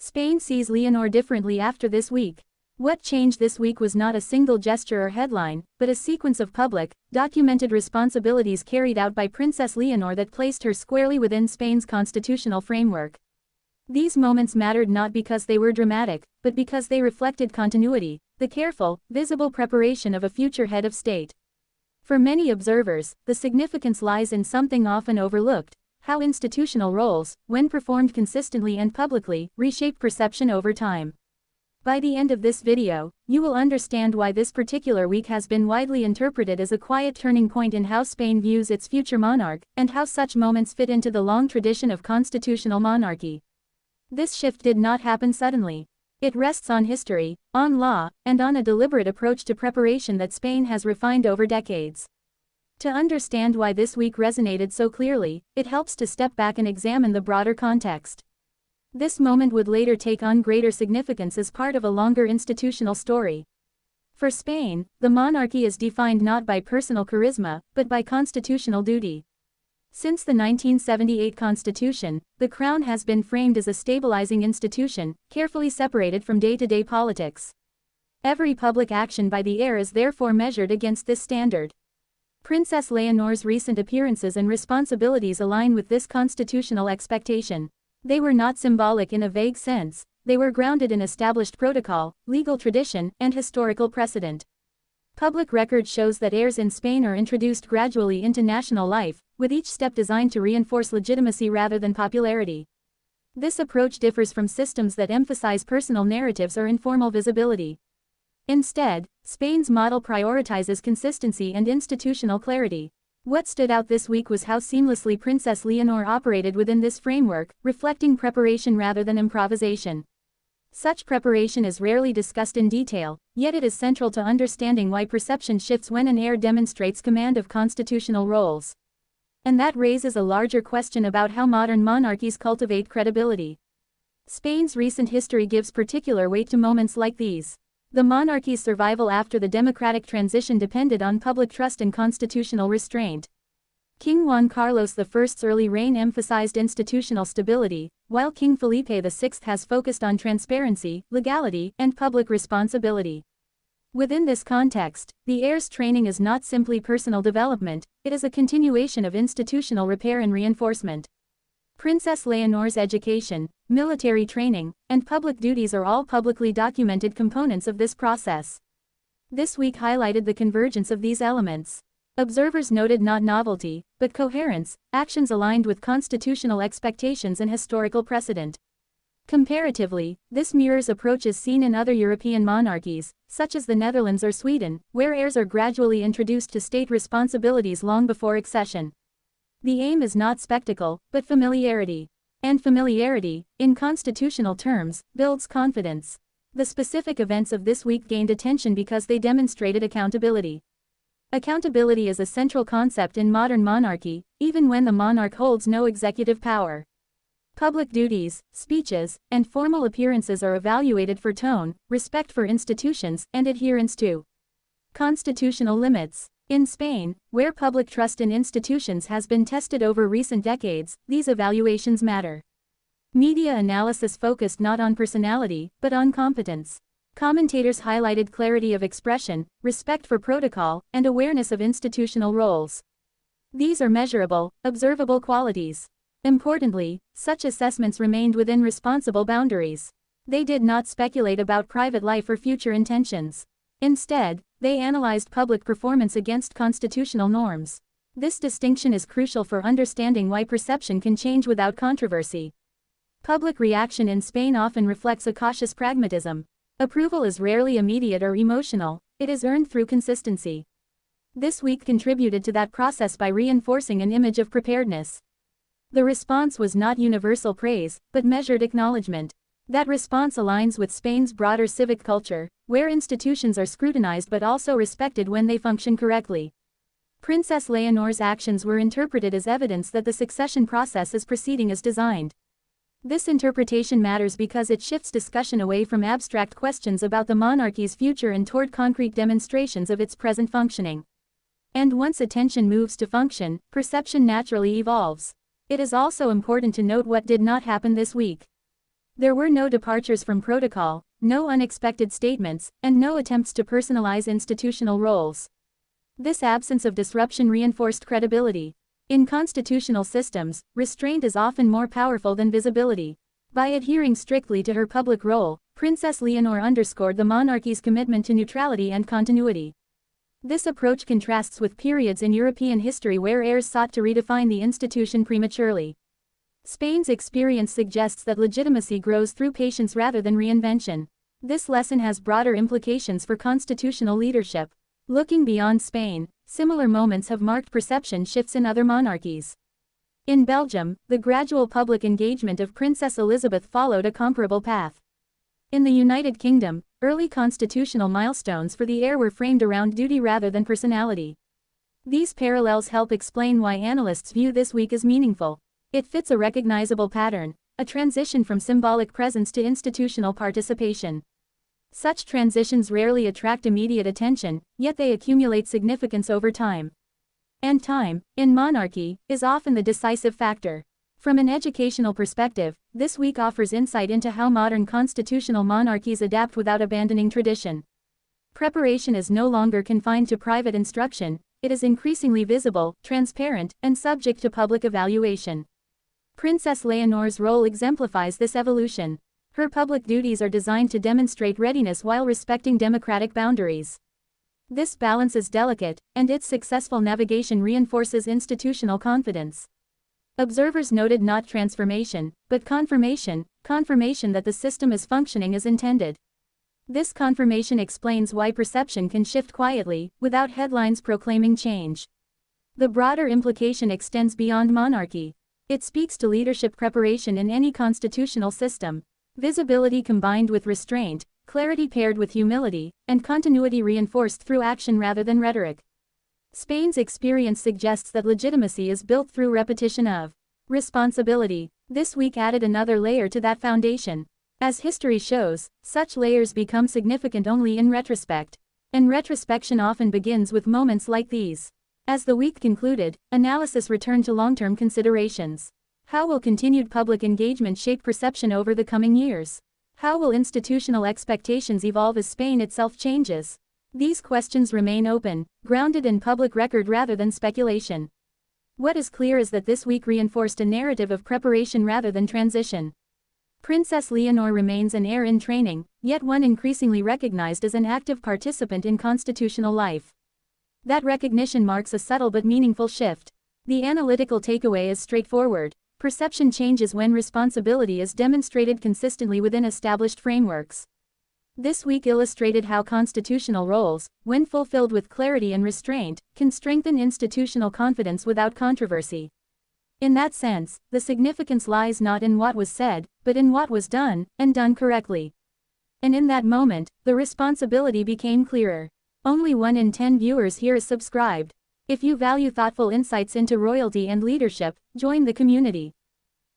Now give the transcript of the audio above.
Spain sees Leonor differently after this week. What changed this week was not a single gesture or headline, but a sequence of public, documented responsibilities carried out by Princess Leonor that placed her squarely within Spain's constitutional framework. These moments mattered not because they were dramatic, but because they reflected continuity, the careful, visible preparation of a future head of state. For many observers, the significance lies in something often overlooked: how institutional roles, when performed consistently and publicly, reshape perception over time. By the end of this video, you will understand why this particular week has been widely interpreted as a quiet turning point in how Spain views its future monarch, and how such moments fit into the long tradition of constitutional monarchy. This shift did not happen suddenly. It rests on history, on law, and on a deliberate approach to preparation that Spain has refined over decades. To understand why this week resonated so clearly, it helps to step back and examine the broader context. This moment would later take on greater significance as part of a longer institutional story. For Spain, the monarchy is defined not by personal charisma, but by constitutional duty. Since the 1978 Constitution, the crown has been framed as a stabilizing institution, carefully separated from day-to-day politics. Every public action by the heir is therefore measured against this standard. Princess Leonor's recent appearances and responsibilities align with this constitutional expectation. They were not symbolic in a vague sense, they were grounded in established protocol, legal tradition, and historical precedent. Public record shows that heirs in Spain are introduced gradually into national life, with each step designed to reinforce legitimacy rather than popularity. This approach differs from systems that emphasize personal narratives or informal visibility. Instead, Spain's model prioritizes consistency and institutional clarity. What stood out this week was how seamlessly Princess Leonor operated within this framework, reflecting preparation rather than improvisation. Such preparation is rarely discussed in detail, yet it is central to understanding why perception shifts when an heir demonstrates command of constitutional roles. And that raises a larger question about how modern monarchies cultivate credibility. Spain's recent history gives particular weight to moments like these. The monarchy's survival after the democratic transition depended on public trust and constitutional restraint. King Juan Carlos I's early reign emphasized institutional stability, while King Felipe VI has focused on transparency, legality, and public responsibility. Within this context, the heir's training is not simply personal development, it is a continuation of institutional repair and reinforcement. Princess Leonor's education, military training, and public duties are all publicly documented components of this process. This week highlighted the convergence of these elements. Observers noted not novelty, but coherence, actions aligned with constitutional expectations and historical precedent. Comparatively, this mirrors approaches seen in other European monarchies, such as the Netherlands or Sweden, where heirs are gradually introduced to state responsibilities long before accession. The aim is not spectacle, but familiarity. And familiarity, in constitutional terms, builds confidence. The specific events of this week gained attention because they demonstrated accountability. Accountability is a central concept in modern monarchy, even when the monarch holds no executive power. Public duties, speeches, and formal appearances are evaluated for tone, respect for institutions, and adherence to constitutional limits. In Spain, where public trust in institutions has been tested over recent decades, these evaluations matter. Media analysis focused not on personality, but on competence. Commentators highlighted clarity of expression, respect for protocol, and awareness of institutional roles. These are measurable, observable qualities. Importantly, such assessments remained within responsible boundaries. They did not speculate about private life or future intentions. Instead, they analyzed public performance against constitutional norms. This distinction is crucial for understanding why perception can change without controversy. Public reaction in Spain often reflects a cautious pragmatism. Approval is rarely immediate or emotional, it is earned through consistency. This week contributed to that process by reinforcing an image of preparedness. The response was not universal praise, but measured acknowledgement. That response aligns with Spain's broader civic culture, where institutions are scrutinized but also respected when they function correctly. Princess Leonor's actions were interpreted as evidence that the succession process is proceeding as designed. This interpretation matters because it shifts discussion away from abstract questions about the monarchy's future and toward concrete demonstrations of its present functioning. And once attention moves to function, perception naturally evolves. It is also important to note what did not happen this week. There were no departures from protocol, no unexpected statements, and no attempts to personalize institutional roles. This absence of disruption reinforced credibility. In constitutional systems, restraint is often more powerful than visibility. By adhering strictly to her public role, Princess Leonor underscored the monarchy's commitment to neutrality and continuity. This approach contrasts with periods in European history where heirs sought to redefine the institution prematurely. Spain's experience suggests that legitimacy grows through patience rather than reinvention. This lesson has broader implications for constitutional leadership. Looking beyond Spain, similar moments have marked perception shifts in other monarchies. In Belgium, the gradual public engagement of Princess Elizabeth followed a comparable path. In the United Kingdom, early constitutional milestones for the heir were framed around duty rather than personality. These parallels help explain why analysts view this week as meaningful. It fits a recognizable pattern, a transition from symbolic presence to institutional participation. Such transitions rarely attract immediate attention, yet they accumulate significance over time. And time, in monarchy, is often the decisive factor. From an educational perspective, this week offers insight into how modern constitutional monarchies adapt without abandoning tradition. Preparation is no longer confined to private instruction, it is increasingly visible, transparent, and subject to public evaluation. Princess Leonor's role exemplifies this evolution. Her public duties are designed to demonstrate readiness while respecting democratic boundaries. This balance is delicate, and its successful navigation reinforces institutional confidence. Observers noted not transformation, but confirmation that the system is functioning as intended. This confirmation explains why perception can shift quietly, without headlines proclaiming change. The broader implication extends beyond monarchy. It speaks to leadership preparation in any constitutional system. Visibility combined with restraint, clarity paired with humility, and continuity reinforced through action rather than rhetoric. Spain's experience suggests that legitimacy is built through repetition of responsibility. This week added another layer to that foundation. As history shows, such layers become significant only in retrospect. And retrospection often begins with moments like these. As the week concluded, analysis returned to long-term considerations. How will continued public engagement shape perception over the coming years? How will institutional expectations evolve as Spain itself changes? These questions remain open, grounded in public record rather than speculation. What is clear is that this week reinforced a narrative of preparation rather than transition. Princess Leonor remains an heir in training, yet one increasingly recognized as an active participant in constitutional life. That recognition marks a subtle but meaningful shift. The analytical takeaway is straightforward. Perception changes when responsibility is demonstrated consistently within established frameworks. This week illustrated how constitutional roles, when fulfilled with clarity and restraint, can strengthen institutional confidence without controversy. In that sense, the significance lies not in what was said, but in what was done, and done correctly. And in that moment, the responsibility became clearer. Only 1 in 10 viewers here is subscribed. If you value thoughtful insights into royalty and leadership, join the community.